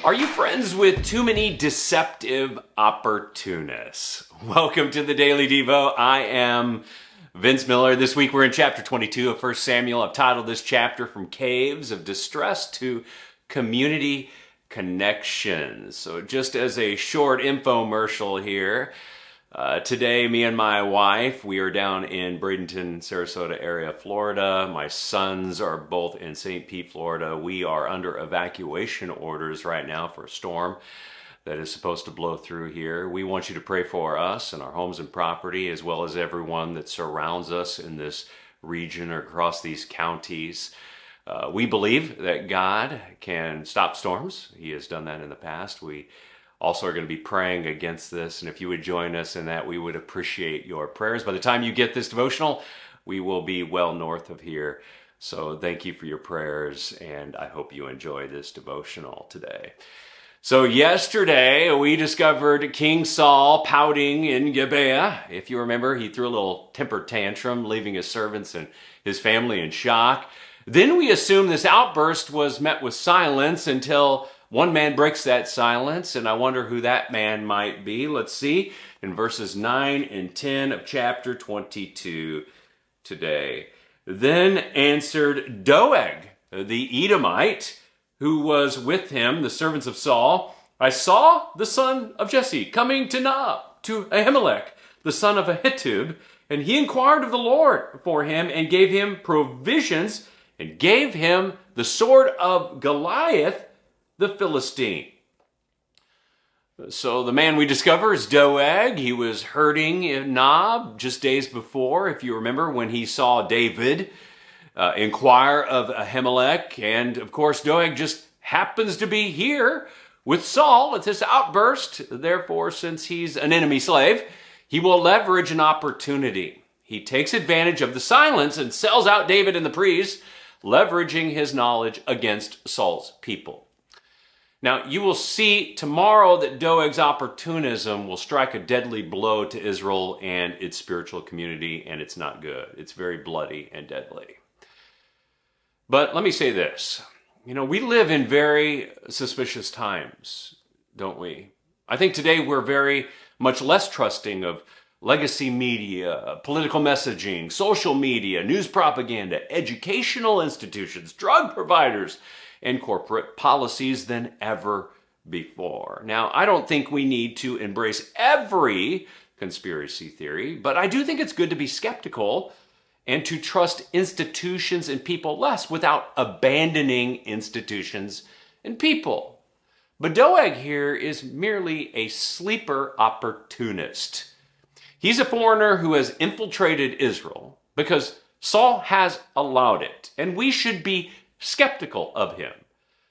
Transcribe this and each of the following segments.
Are you friends with too many deceptive opportunists? Welcome to the Daily Devo. I am Vince Miller. This week we're in chapter 22 of 1 Samuel. I've titled this chapter From Caves of Distress to Community Connections. So just as a short infomercial here, today me and my wife, we are down in Bradenton, Sarasota area, Florida. My sons are both in St. Pete, Florida. We are under evacuation orders right now for a storm that is supposed to blow through here. We want you to pray for us and our homes and property, as well as everyone that surrounds us in this region or across these counties. We believe that God can stop storms. He has done that in the past. We also are going to be praying against this, and if you would join us in that, we would appreciate your prayers. By the time you get this devotional, we will be well north of here. So thank you for your prayers, and I hope you enjoy this devotional today. So yesterday, we discovered King Saul pouting in Gibeah. If you remember, he threw a little temper tantrum, leaving his servants and his family in shock. Then we assumed this outburst was met with silence until one man breaks that silence, and I wonder who that man might be. Let's see in verses 9 and 10 of chapter 22 today. Then answered Doeg the Edomite, who was with him, the servants of Saul, I saw the son of Jesse coming to Nob, to Ahimelech, the son of Ahitub, and he inquired of the Lord for him and gave him provisions and gave him the sword of Goliath the Philistine. So the man we discover is Doeg. He was herding in Nob just days before, if you remember, when he saw David inquire of Ahimelech. And of course, Doeg just happens to be here with Saul at this outburst. Therefore, since he's an enemy slave, he will leverage an opportunity. He takes advantage of the silence and sells out David and the priests, leveraging his knowledge against Saul's people. Now, you will see tomorrow that Doeg's opportunism will strike a deadly blow to Israel and its spiritual community, and it's not good. It's very bloody and deadly. But let me say this. We live in very suspicious times, don't we? I think today we're very much less trusting of legacy media, political messaging, social media, news propaganda, educational institutions, drug providers, and corporate policies than ever before. Now, I don't think we need to embrace every conspiracy theory, but I do think it's good to be skeptical and to trust institutions and people less without abandoning institutions and people. But Doeg here is merely a sleeper opportunist. He's a foreigner who has infiltrated Israel because Saul has allowed it, and we should be skeptical of him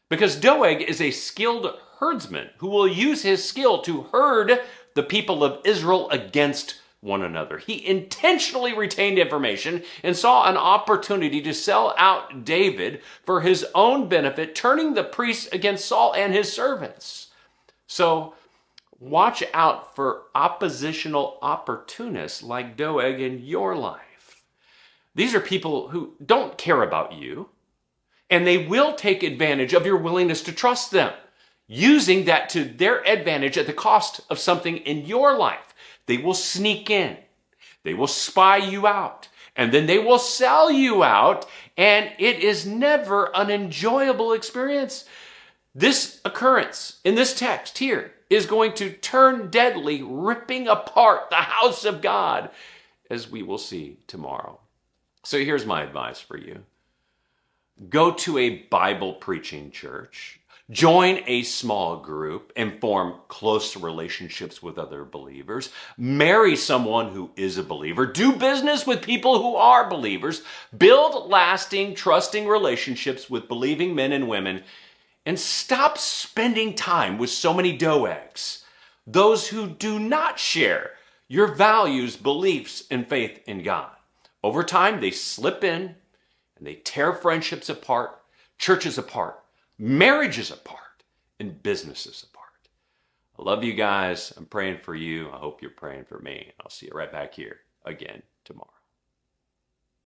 because Doeg is a skilled herdsman who will use his skill to herd the people of Israel against one another. He intentionally retained information and saw an opportunity to sell out David for his own benefit, turning the priests against Saul and his servants. So watch out for oppositional opportunists like Doeg in your life. These are people who don't care about you, and they will take advantage of your willingness to trust them, using that to their advantage at the cost of something in your life. They will sneak in, they will spy you out, and then they will sell you out, and it is never an enjoyable experience. This occurrence in this text here is going to turn deadly, ripping apart the house of God, as we will see tomorrow. So here's my advice for you. Go to a Bible preaching church, join a small group, and form close relationships with other believers. Marry someone who is a believer. Do business with people who are believers. Build lasting, trusting relationships with believing men and women. And stop spending time with so many Doegs, those who do not share your values, beliefs, and faith in God. Over time, they slip in and they tear friendships apart, churches apart, marriages apart, and businesses apart. I love you guys. I'm praying for you. I hope you're praying for me. I'll see you right back here again tomorrow.